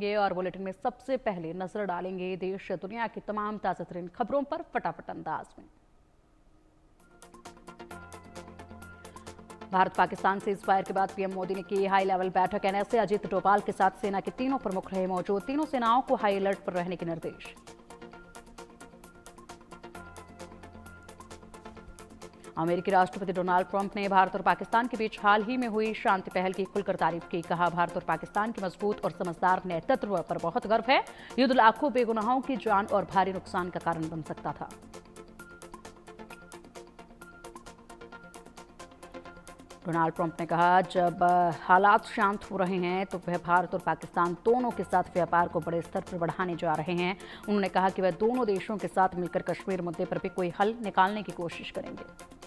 करेंगे और बुलेटिन में सबसे पहले नजर डालेंगे देश दुनिया की तमाम ताजा तरीन खबरों पर फटाफट अंदाज में। भारत पाकिस्तान सीज़फायर के बाद पीएम मोदी ने की हाई लेवल बैठक। एनएसए अजीत डोभाल के साथ सेना के तीनों प्रमुख रहे मौजूद। तीनों सेनाओं को हाई अलर्ट पर रहने के निर्देश। अमेरिकी राष्ट्रपति डोनाल्ड ट्रंप ने भारत और पाकिस्तान के बीच हाल ही में हुई शांति पहल की खुलकर तारीफ की। कहा, भारत और पाकिस्तान के मजबूत और समझदार नेतृत्व पर बहुत गर्व है। युद्ध लाखों बेगुनाहों की जान और भारी नुकसान का कारण बन सकता था। डोनाल्ड ट्रंप ने कहा, जब हालात शांत हो रहे हैं तो वह भारत और पाकिस्तान दोनों के साथ व्यापार को बड़े स्तर पर बढ़ाने जा रहे हैं। उन्होंने कहा कि वह दोनों देशों के साथ मिलकर कश्मीर मुद्दे पर भी कोई हल निकालने की कोशिश करेंगे।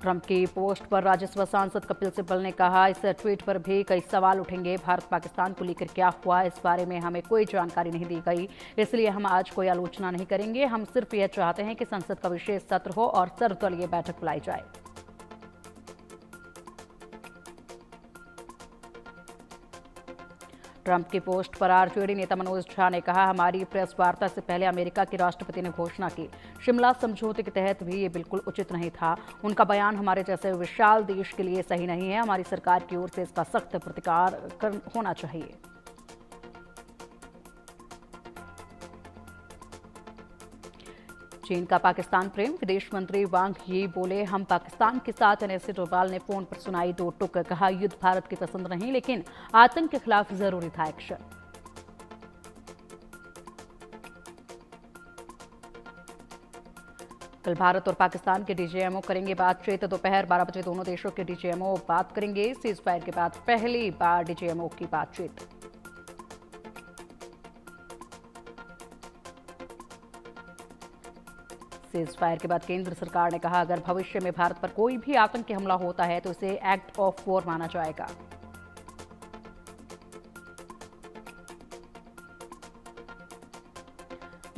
ट्रंप की पोस्ट पर राज्यसभा सांसद कपिल सिब्बल ने कहा, इस ट्वीट पर भी कई सवाल उठेंगे। भारत पाकिस्तान को लेकर क्या हुआ, इस बारे में हमें कोई जानकारी नहीं दी गई, इसलिए हम आज कोई आलोचना नहीं करेंगे। हम सिर्फ यह चाहते हैं कि संसद का विशेष सत्र हो और सर्वदलीय बैठक बुलाई जाए। ट्रंप की पोस्ट पर आरजेडी नेता मनोज झा ने कहा, हमारी प्रेस वार्ता से पहले अमेरिका के राष्ट्रपति ने घोषणा की, शिमला समझौते के तहत भी ये बिल्कुल उचित नहीं था। उनका बयान हमारे जैसे विशाल देश के लिए सही नहीं है। हमारी सरकार की ओर से इसका सख्त प्रतिकार होना चाहिए। चीन का पाकिस्तान प्रेम। विदेश मंत्री वांग यी बोले, हम पाकिस्तान के साथ। एनएसए डोभाल ने फोन पर सुनाई दो टुक। कहा, युद्ध भारत की पसंद नहीं, लेकिन आतंक के खिलाफ जरूरी था एक्शन। कल भारत और पाकिस्तान के डीजीएमओ करेंगे बातचीत। दोपहर 12 बजे दोनों देशों के डीजीएमओ बात करेंगे। सीज़फायर के बाद पहली बार डीजीएमओ की बातचीत। सीज़फायर के बाद केंद्र सरकार ने कहा, अगर भविष्य में भारत पर कोई भी आतंकी हमला होता है तो इसे एक्ट ऑफ वॉर माना जाएगा।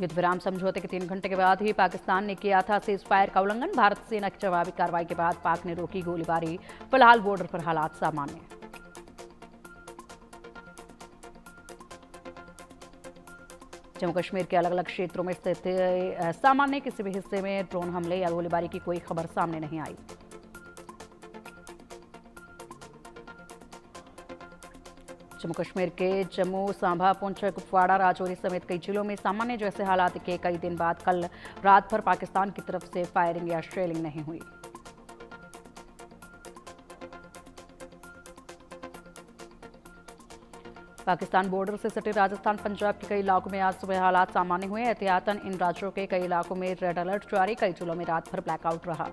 युद्ध विराम समझौते के 3 घंटे के बाद ही पाकिस्तान ने किया था सीज़फायर का उल्लंघन। भारत सेना की जवाबी कार्रवाई के बाद पाक ने रोकी गोलीबारी। फिलहाल बॉर्डर पर हालात सामान्य। जम्मू कश्मीर के अलग अलग क्षेत्रों में स्थित सामान्य, किसी भी हिस्से में ड्रोन हमले या गोलीबारी की कोई खबर सामने नहीं आई। जम्मू कश्मीर के जम्मू, सांबा, पुंछ, कुपवाड़ा, राजौरी समेत कई जिलों में सामान्य जैसे हालात के कई दिन बाद कल रात भर पाकिस्तान की तरफ से फायरिंग या शेलिंग नहीं हुई। पाकिस्तान बॉर्डर से सटे राजस्थान, पंजाब के कई इलाकों में आज सुबह हालात सामान्य हुए। एहतियातन इन राज्यों के कई इलाकों में रेड अलर्ट जारी। कई जिलों में रात भर ब्लैकआउट रहा।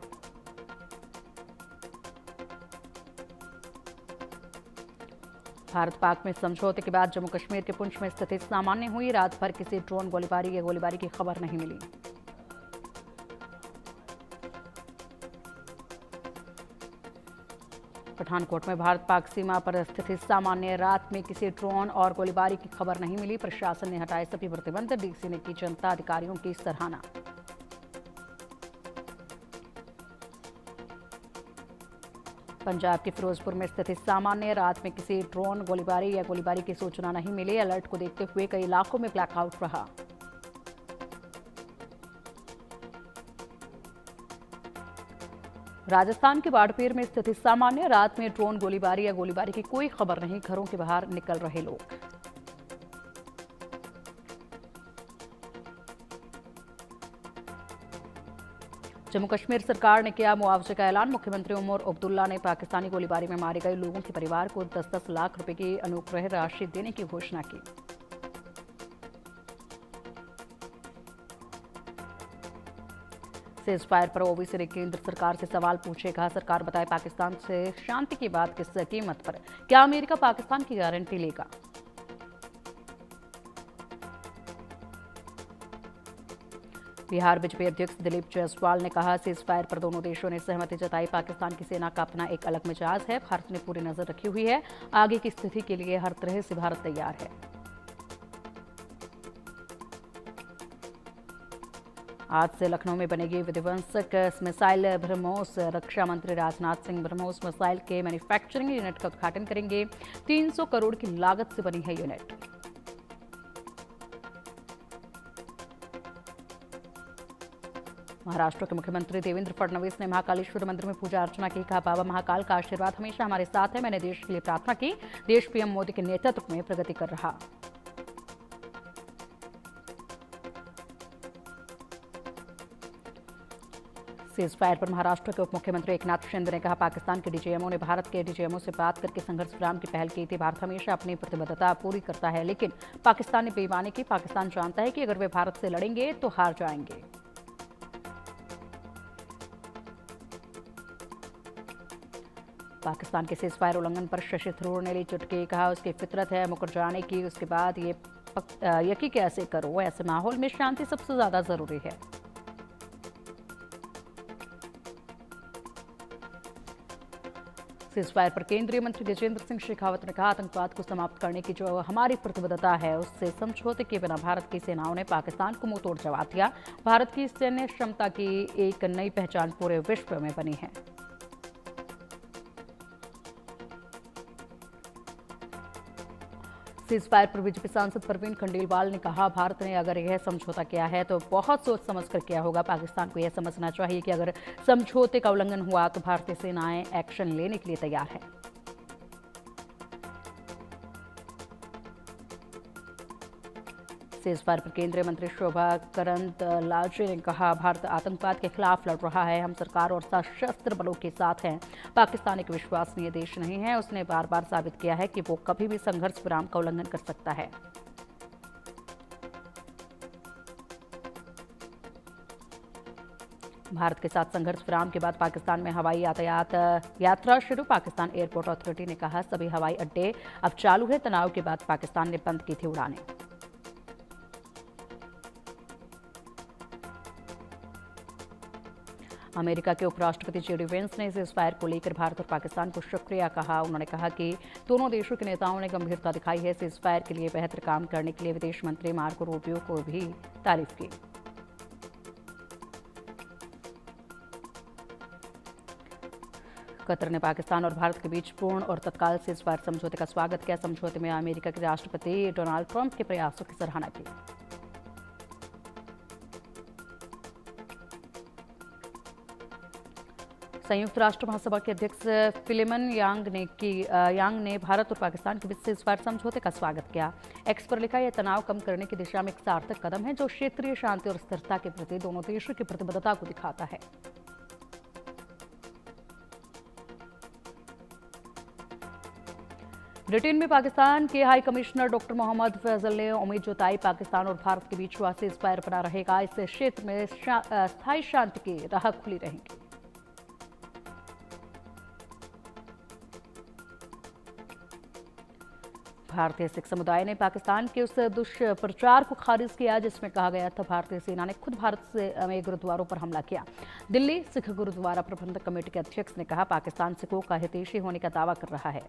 भारत पाक में समझौते के बाद जम्मू कश्मीर के पुंछ में स्थिति सामान्य हुई। रात भर किसी ड्रोन गोलीबारी या गोलीबारी की खबर नहीं मिली। पठानकोट में भारत पाक सीमा पर स्थिति सामान्य। रात में किसी ड्रोन और गोलीबारी की खबर नहीं मिली। प्रशासन ने हटाए सभी प्रतिबंध। डीसी ने की जनता अधिकारियों की सराहना। पंजाब के फिरोजपुर में स्थिति सामान्य। रात में किसी ड्रोन गोलीबारी या गोलीबारी की सूचना नहीं मिली। अलर्ट को देखते हुए कई इलाकों में ब्लैकआउट रहा। राजस्थान के बाड़मेर में स्थिति सामान्य। रात में ड्रोन गोलीबारी या गोलीबारी की कोई खबर नहीं। घरों के बाहर निकल रहे लोग। जम्मू कश्मीर सरकार ने किया मुआवजे का ऐलान। मुख्यमंत्री उमर अब्दुल्ला ने पाकिस्तानी गोलीबारी में मारे गए लोगों के परिवार को 10-10 लाख रुपए की अनुग्रह राशि देने की घोषणा की। सीज़फायर पर ओवैसी ने केंद्र सरकार से सवाल पूछे। कहा, सरकार बताए पाकिस्तान से शांति की बात किस कीमत पर? क्या अमेरिका पाकिस्तान की गारंटी लेगा? बिहार बीजेपी अध्यक्ष दिलीप जायसवाल ने कहा, सीज़फायर पर दोनों देशों ने सहमति जताई। पाकिस्तान की सेना का अपना एक अलग मिजाज है। भारत ने पूरी नजर रखी हुई है। आगे की स्थिति के लिए हर तरह से भारत तैयार है। आज से लखनऊ में बनेगी विध्वंसक मिसाइल ब्रह्मोस। रक्षा मंत्री राजनाथ सिंह ब्रह्मोस मिसाइल के मैन्युफैक्चरिंग यूनिट का उद्घाटन करेंगे। 300 करोड़ की लागत से बनी है यूनिट। महाराष्ट्र के मुख्यमंत्री देवेंद्र फडणवीस ने महाकालेश्वर मंदिर में पूजा अर्चना की। कहा, बाबा महाकाल का आशीर्वाद हमेशा हमारे साथ है। मैंने देश के लिए प्रार्थना की। देश पीएम मोदी के नेतृत्व में प्रगति कर रहा। सीज फायर पर महाराष्ट्र के उप मुख्यमंत्री एकनाथ शिंदे ने कहा, पाकिस्तान के डीजीएमओ ने भारत के डीजीएमओ से बात करके संघर्ष विराम की पहल की थी। भारत हमेशा अपनी प्रतिबद्धता पूरी करता है, लेकिन पाकिस्तान ने बेईमानी की। पाकिस्तान जानता है कि अगर वे भारत से लड़ेंगे तो हार जाएंगे। पाकिस्तान के सीज फायर उल्लंघन पर शशि थरूर ने ली चुटकी। कहा, उसकी फितरत है मुकर जाने की। उसके बाद ये यकीन कैसे करो। ऐसे माहौल में शांति सबसे ज्यादा जरूरी है। सीज फायर पर केंद्रीय मंत्री गजेंद्र सिंह शेखावत ने कहा, आतंकवाद को समाप्त करने की जो हमारी प्रतिबद्धता है उससे समझौते के बिना भारत की सेनाओं ने पाकिस्तान को मुंह तोड़ जवाब दिया। भारत की सैन्य क्षमता की एक नई पहचान पूरे विश्व में बनी है। सीज फायर पर बीजेपी सांसद परवीन खंडेलवाल ने कहा, भारत ने अगर यह समझौता किया है तो बहुत सोच समझ कर किया होगा। पाकिस्तान को यह समझना चाहिए कि अगर समझौते का उल्लंघन हुआ तो भारतीय सेनाएं एक्शन लेने के लिए तैयार है। सीज फायर पर केंद्रीय मंत्री शोभा करंदलाजे ने कहा, भारत आतंकवाद के खिलाफ लड़ रहा है। हम सरकार और सशस्त्र बलों के साथ हैं। पाकिस्तान एक विश्वसनीय देश नहीं है। उसने बार बार साबित किया है कि वो कभी भी संघर्ष विराम का उल्लंघन कर सकता है। भारत के साथ संघर्ष विराम के बाद पाकिस्तान में हवाई यातायात यात्रा शुरू। पाकिस्तान एयरपोर्ट अथॉरिटी ने कहा, सभी हवाई अड्डे अब चालू है। तनाव के बाद पाकिस्तान ने बंद की थी उड़ानें। अमेरिका के उपराष्ट्रपति जेडी वेंस ने सीज फायर को लेकर भारत और पाकिस्तान को शुक्रिया कहा। उन्होंने कहा कि दोनों देशों के नेताओं ने गंभीरता दिखाई है। सीज फायर के लिए बेहतर काम करने के लिए विदेश मंत्री मार्को रूबियो को भी तारीफ की। कतर ने पाकिस्तान और भारत के बीच पूर्ण और तत्काल सीज फायर समझौते का स्वागत किया। समझौते में अमेरिका के राष्ट्रपति डोनाल्ड ट्रंप के प्रयासों की सराहना की। संयुक्त राष्ट्र महासभा के अध्यक्ष फिलिमन यांग ने भारत और पाकिस्तान के बीच सीज फायर समझौते का स्वागत किया। एक्स पर लिखा, यह तनाव कम करने की दिशा में एक सार्थक कदम है जो क्षेत्रीय शांति और स्थिरता के प्रति दोनों देशों की प्रतिबद्धता को दिखाता है। ब्रिटेन में पाकिस्तान के high commissioner doctor Mohammad Faisal ने उम्मीद जताई, पाकिस्तान और भारत के बीच हुआ सीज फायर बना रहेगा। इससे क्षेत्र में स्थायी शांति की राह खुली रहेगी। भारतीय सिख समुदाय ने पाकिस्तान के उस दुष्प्रचार को खारिज किया जिसमें कहा गया था भारतीय सेना ने खुद भारत में गुरुद्वारों पर हमला किया। दिल्ली सिख गुरुद्वारा प्रबंधक कमेटी के अध्यक्ष ने कहा, पाकिस्तान सिखों का हितैषी होने का दावा कर रहा है।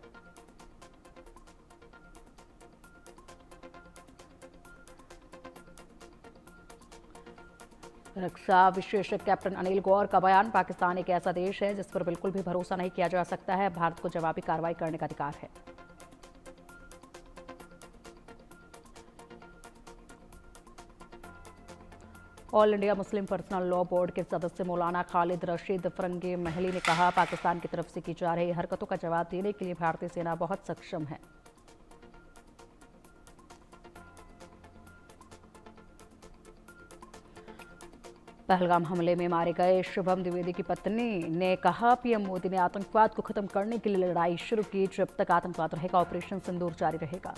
रक्षा विशेषज्ञ कैप्टन अनिल गौर का बयान, पाकिस्तान एक ऐसा देश है जिस पर बिल्कुल भी भरोसा नहीं किया जा सकता है। भारत को जवाबी कार्रवाई करने का अधिकार है। All India Muslim personal law board के सदस्य मौलाना खालिद रशीद फरंगी महली ने कहा, पाकिस्तान की तरफ से की जा रही हरकतों का जवाब देने के लिए भारतीय सेना बहुत सक्षम है। पहलगाम हमले में मारे गए शुभम द्विवेदी की पत्नी ने कहा, पीएम मोदी ने आतंकवाद को खत्म करने के लिए लड़ाई शुरू की। जब तक आतंकवाद रहेगा, ऑपरेशन सिंदूर जारी रहेगा।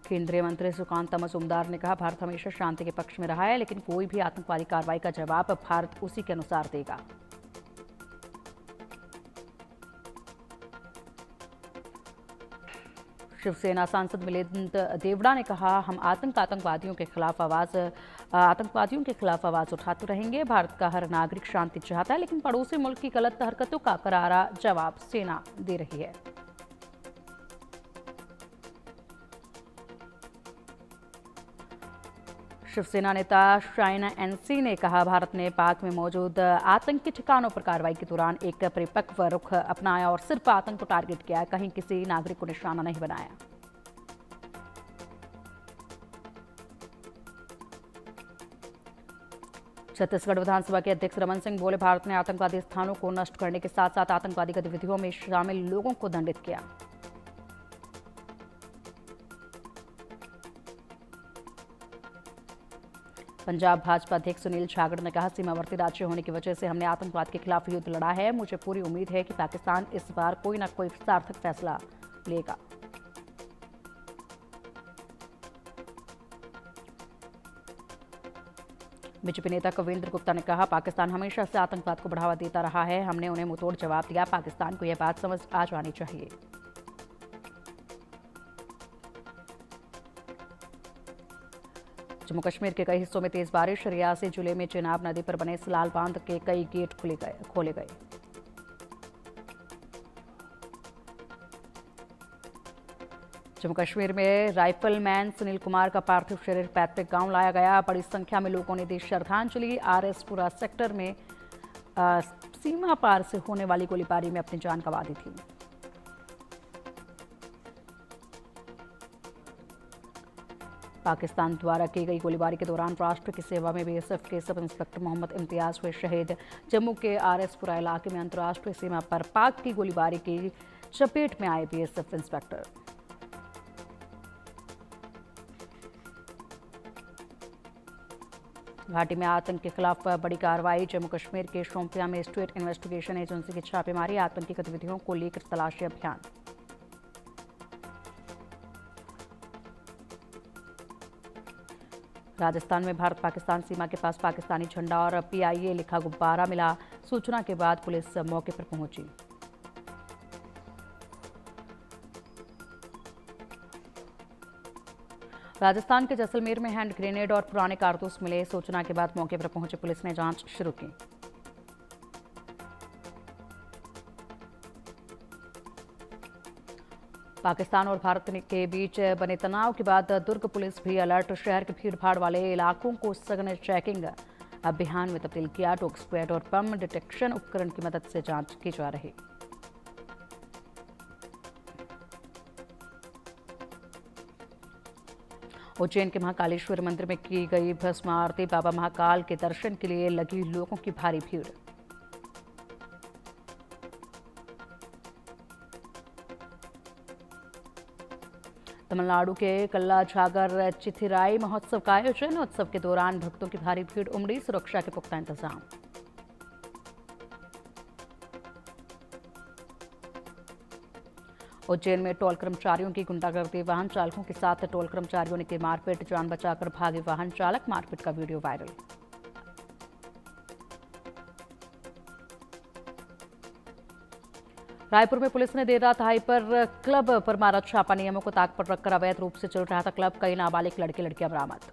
केंद्रीय मंत्री सुकांता मजूमदार ने कहा, भारत हमेशा शांति के पक्ष में रहा है, लेकिन कोई भी आतंकवादी कार्रवाई का जवाब भारत उसी के अनुसार देगा। शिवसेना सांसद मिलिंद देवड़ा ने कहा, हम आतंकवादियों के खिलाफ आवाज उठाते रहेंगे। भारत का हर नागरिक शांति चाहता है, लेकिन पड़ोसी मुल्क की गलत हरकतों का करारा जवाब सेना दे रही है। शिवसेना नेता शाहीन एनसी ने कहा, भारत ने पाक में मौजूद आतंकी ठिकानों पर कार्रवाई के दौरान एक परिपक्व रुख अपनाया और सिर्फ आतंक को टारगेट किया, कहीं किसी नागरिक को निशाना नहीं बनाया। छत्तीसगढ़ विधानसभा के अध्यक्ष रमन सिंह बोले, भारत ने आतंकवादी स्थानों को नष्ट करने के साथ साथ आतंकवादी गतिविधियों में शामिल लोगों को दंडित किया। पंजाब भाजपा अध्यक्ष सुनील छागड़ ने कहा, सीमावर्ती राज्य होने की वजह से हमने आतंकवाद के खिलाफ युद्ध लड़ा है। मुझे पूरी उम्मीद है कि पाकिस्तान इस बार कोई न कोई सार्थक फैसला लेगा। बीजेपी नेता कविंद्र गुप्ता ने कहा, पाकिस्तान हमेशा से आतंकवाद को बढ़ावा देता रहा है। हमने उन्हें मुंहतोड़ जवाब दिया। पाकिस्तान को यह बात समझ आ जानी चाहिए। जम्मू कश्मीर के कई हिस्सों में तेज बारिश। रियासी जिले में चेनाब नदी पर बने सलाल बांध के कई गेट खोले गए। जम्मू कश्मीर में राइफलमैन सुनील कुमार का पार्थिव शरीर पैतृक गांव लाया गया। बड़ी संख्या में लोगों ने दी श्रद्धांजलि। आरएसपुरा सेक्टर में सीमा पार से होने वाली गोलीबारी में अपनी जान गंवा दी थी। पाकिस्तान द्वारा की गई गोलीबारी के दौरान राष्ट्र की सेवा में बीएसएफ के सब इंस्पेक्टर मोहम्मद इम्तियाज हुए शहीद। जम्मू के आरएसपुरा इलाके में अंतर्राष्ट्रीय सीमा पर पाक की गोलीबारी की चपेट में आए बीएसएफ इंस्पेक्टर। घाटी में आतंक के खिलाफ बड़ी कार्रवाई। जम्मू कश्मीर के शोपियां में स्टेट इन्वेस्टिगेशन एजेंसी की छापेमारी। आतंकी गतिविधियों को लेकर तलाशी अभियान। राजस्थान में भारत पाकिस्तान सीमा के पास पाकिस्तानी झंडा और पीआईए लिखा गुब्बारा मिला। सूचना के बाद पुलिस मौके पर पहुंची। राजस्थान के जैसलमेर में हैंड ग्रेनेड और पुराने कारतूस मिले। सूचना के बाद मौके पर पहुंची पुलिस ने जांच शुरू की। पाकिस्तान और भारत के बीच बने तनाव के बाद दुर्ग पुलिस भी अलर्ट। शहर के भीड़भाड़ वाले इलाकों को सघन चेकिंग अभियान में तब्दील किया। डॉग स्क्वाड और बम डिटेक्शन उपकरण की मदद से जांच की जा रही। उज्जैन के महाकालेश्वर मंदिर में की गई भस्म आरती। बाबा महाकाल के दर्शन के लिए लगी लोगों की भारी भीड़। तमिलनाडु के कल्ला झागर चिथिराई महोत्सव का आयोजन। उत्सव के दौरान भक्तों की भारी भीड़ उमड़ी। सुरक्षा के पुख्ता इंतजाम। उज्जैन में टोल कर्मचारियों की गुंडागर्दी। वाहन चालकों के साथ टोल कर्मचारियों ने की मारपीट। जान बचाकर भागे वाहन चालक। मारपीट का वीडियो वायरल। रायपुर में पुलिस ने देर रात हाइपर क्लब पर मारा छापा। नियमों को ताक पर रखकर अवैध रूप से चल रहा था क्लब। कई नाबालिग लड़के लड़कियां बरामद।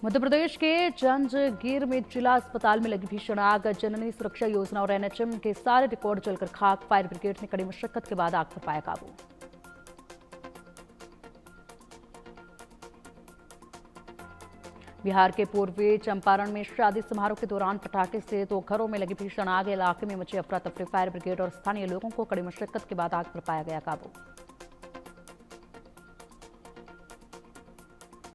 मध्य प्रदेश के जंजगीर में जिला अस्पताल में लगी भीषण आग। जननी सुरक्षा योजना और एनएचएम के सारे रिकॉर्ड जलकर खाक। फायर ब्रिगेड ने कड़ी मशक्कत के बाद आग पर पाया काबू। बिहार के पूर्वी चंपारण में शादी समारोह के दौरान पटाखे से 2 घरों में लगी भीषण आग। इलाके में मची अफरा तफरी। फायर ब्रिगेड और स्थानीय लोगों को कड़ी मशक्कत के बाद आग पर पाया गया काबू।